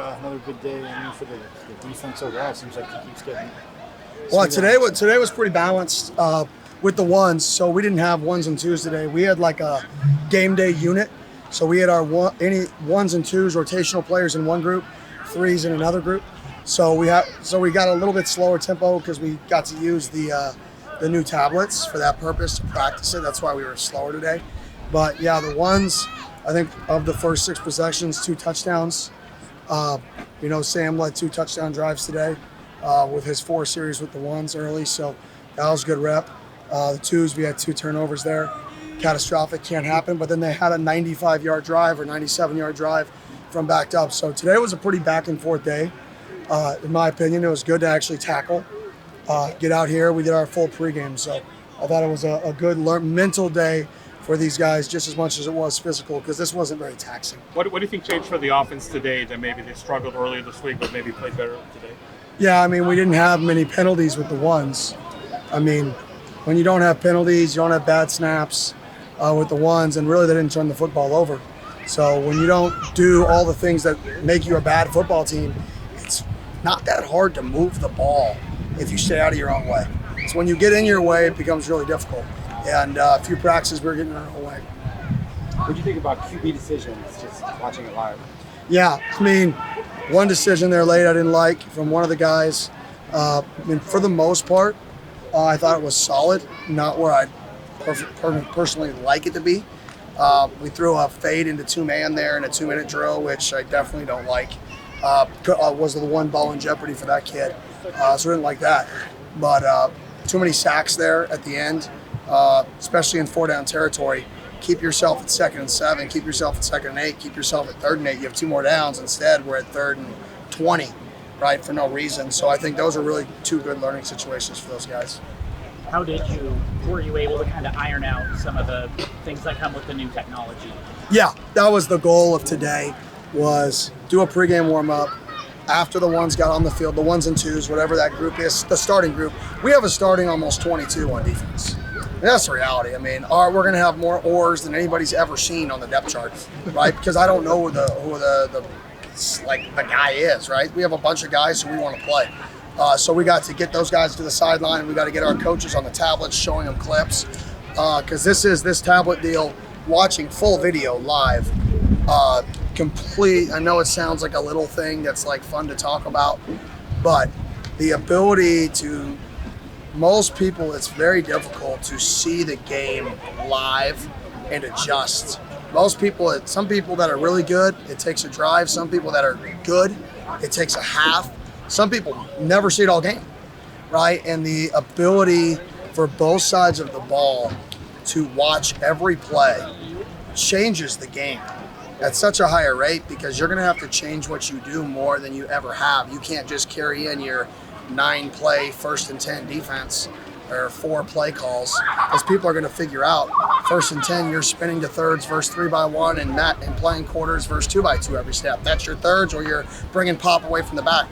another good day. I mean, for the defense overall, it seems like it keeps getting. Well, today was pretty balanced with the ones. So we didn't have ones and twos today. We had like a game day unit. So we had our any ones and twos rotational players in one group, threes in another group. So we got a little bit slower tempo because we got to use the new tablets for that purpose to practice it. That's why we were slower today. But yeah, the ones, I think of the first 6 possessions, 2 touchdowns. Sam led 2 touchdown drives today with his 4 series with the ones early. So that was a good rep. The twos, we had 2 turnovers there. Catastrophic, can't happen. But then they had a 95-yard drive or 97-yard drive from backed up. So today was a pretty back and forth day. In my opinion, it was good to actually tackle, get out here. We did our full pregame. So I thought it was a good mental day for these guys just as much as it was physical, because this wasn't very taxing. What do you think changed for the offense today that maybe they struggled earlier this week but maybe played better today? Yeah, I mean, we didn't have many penalties with the ones. I mean, when you don't have penalties, you don't have bad snaps with the ones, and really they didn't turn the football over. So when you don't do all the things that make you a bad football team, it's not that hard to move the ball if you stay out of your own way. So when you get in your way, it becomes really difficult. And a few practices, we were getting in our own way. What do you think about QB decisions, just watching it live? Yeah, I mean, one decision there late I didn't like from one of the guys. I mean, for the most part, I thought it was solid, not where I personally like it to be. We threw a fade into 2-man there in a 2-minute drill, which I definitely don't like. Was the one ball in jeopardy for that kid, so I didn't like that. But too many sacks there at the end. Especially in 4-down territory. Keep yourself at 2nd and 7, keep yourself at 2nd and 8, keep yourself at 3rd and 8. You have 2 more downs. Instead, we're at 3rd and 20, right, for no reason. So I think those are really 2 good learning situations for those guys. Were you able to kind of iron out some of the things that come with the new technology? Yeah, that was the goal of today, was do a pregame warm-up. After the ones got on the field, the ones and twos, whatever that group is, the starting group, we have a starting almost 22 on defense. That's the reality. I mean, we're going to have more oars than anybody's ever seen on the depth chart, right? Because I don't know who the guy is, right? We have a bunch of guys who we want to play. So we got to get those guys to the sideline. We got to get our coaches on the tablets showing them clips. Because this tablet deal, watching full video live, I know it sounds like a little thing that's like fun to talk about, but the ability to, most people, it's very difficult to see the game live and adjust. Some people that are really good, it takes a drive. Some people that are good, it takes a half. Some people never see it all game, right? And the ability for both sides of the ball to watch every play changes the game at such a higher rate, because you're going to have to change what you do more than you ever have. You can't just carry in your 9-play 1st and 10 defense or 4 play calls, because people are going to figure out 1st and 10 you're spinning to thirds versus 3x1 and playing quarters versus 2x2 every step. That's your thirds, or you're bringing pop away from the back.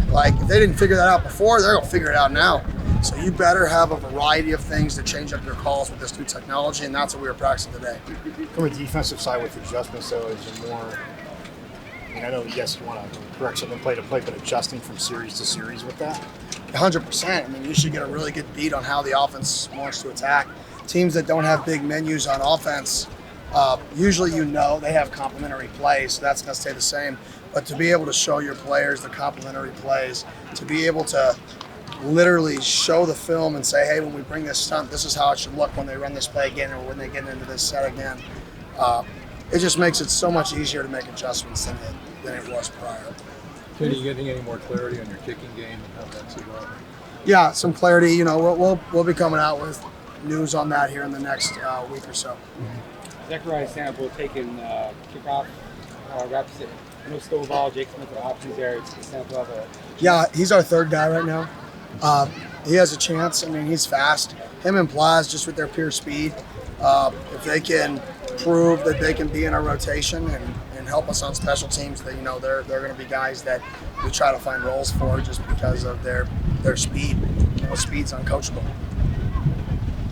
Like, if they didn't figure that out before, they're going to figure it out now. So you better have a variety of things to change up your calls with this new technology, and that's what we were practicing today. From a defensive side with adjustments, though, is it more, I mean, I know, yes, you want to correct something play to play, but adjusting from series to series with that? 100%. I mean, you should get a really good beat on how the offense wants to attack. Teams that don't have big menus on offense, usually they have complementary plays, so that's going to stay the same. But to be able to show your players the complementary plays, to be able to literally show the film and say, hey, when we bring this stunt, this is how it should look when they run this play again, or when they get into this set again. It just makes it so much easier to make adjustments than it was prior. Are you getting any more clarity on your kicking game and how that's evolving? Yeah, some clarity. We'll be coming out with news on that here in the next week or so. Zechariah Sample taking kickoff reps. I know Stovall, Jake Smith are options there. It's Sample of a... Yeah, he's our 3rd guy right now. He has a chance. I mean, he's fast. Him and Plaz, just with their pure speed, if they can prove that they can be in our rotation and help us on special teams, that they're going to be guys that we try to find roles for just because of their speed. Speed's uncoachable.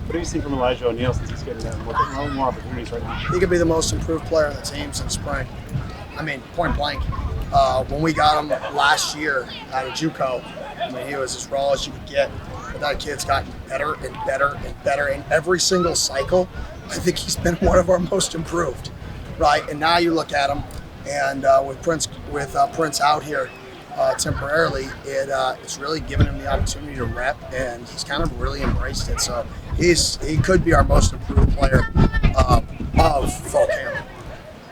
What have you seen from Elijah O'Neal since he's getting more opportunities right now? He could be the most improved player on the team since spring. I mean, point blank. When we got him last year out of JUCO, I mean, he was as raw as you could get. But that kid's gotten better and better and better. And every single cycle, I think he's been one of our most improved, right? And now you look at him, and with Prince out here temporarily, it's really given him the opportunity to rep, and he's kind of really embraced it. So he could be our most improved player of fall camp.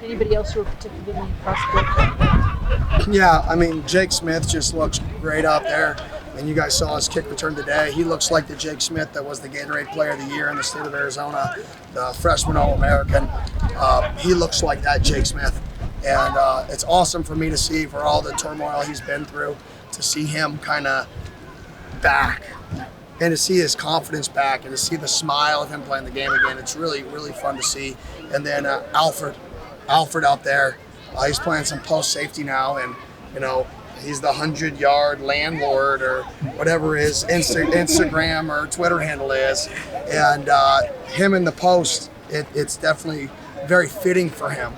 Anybody else who are particularly impressed with? Yeah, I mean, Jake Smith just looks great out there. And you guys saw his kick return today. He looks like the Jake Smith that was the Gatorade Player of the Year in the state of Arizona, the freshman All-American. He looks like that Jake Smith. And it's awesome for me to see, for all the turmoil he's been through, to see him kind of back and to see his confidence back and to see the smile of him playing the game again. It's really, really fun to see. And then Alfred out there, he's playing some post safety now, and you know, he's the 100-yard landlord or whatever his Instagram or Twitter handle is. And him in the post, it's definitely very fitting for him.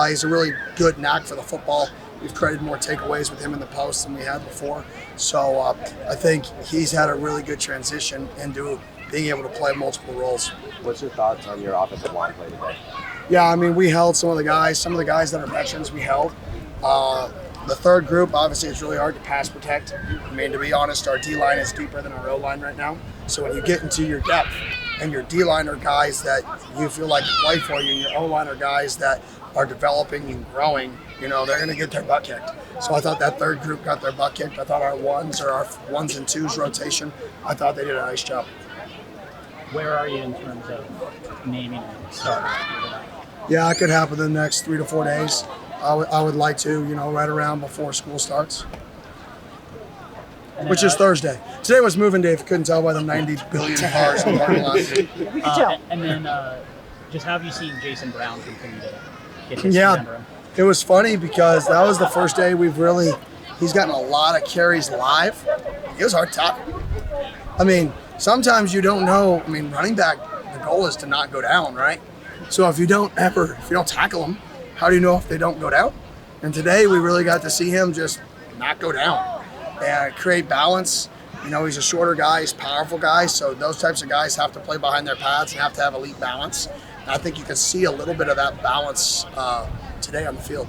He's a really good knack for the football. We've created more takeaways with him in the post than we had before. So I think he's had a really good transition into being able to play multiple roles. What's your thoughts on your offensive line play today? Yeah, I mean, we held some of the guys that are veterans we held. The third group, obviously, it's really hard to pass protect. I mean, to be honest, our D-line is deeper than our O-line right now. So when you get into your depth, and your D-line are guys that you feel like can play for you, and your O-line are guys that are developing and growing, you know, they're going to get their butt kicked. So I thought that third group got their butt kicked. I thought our ones and twos rotation, I thought they did a nice job. Where are you in terms of naming a starter? Yeah, it could happen in the next 3 to 4 days. I would like to, you know, right around before school starts, which is Thursday. Today was moving day, if you couldn't tell by the 90 billion cars in the parking lot. And then just how have you seen Jason Brown continue to get his feet under him? It was funny because that was the first day he's gotten a lot of carries live. It was hard to tackle. I mean, sometimes you don't know. I mean, running back, the goal is to not go down, right? So if you don't tackle them, how do you know if they don't go down? And today we really got to see him just not go down and create balance. You know, he's a shorter guy, he's a powerful guy, so those types of guys have to play behind their pads and have to have elite balance. And I think you can see a little bit of that balance today on the field.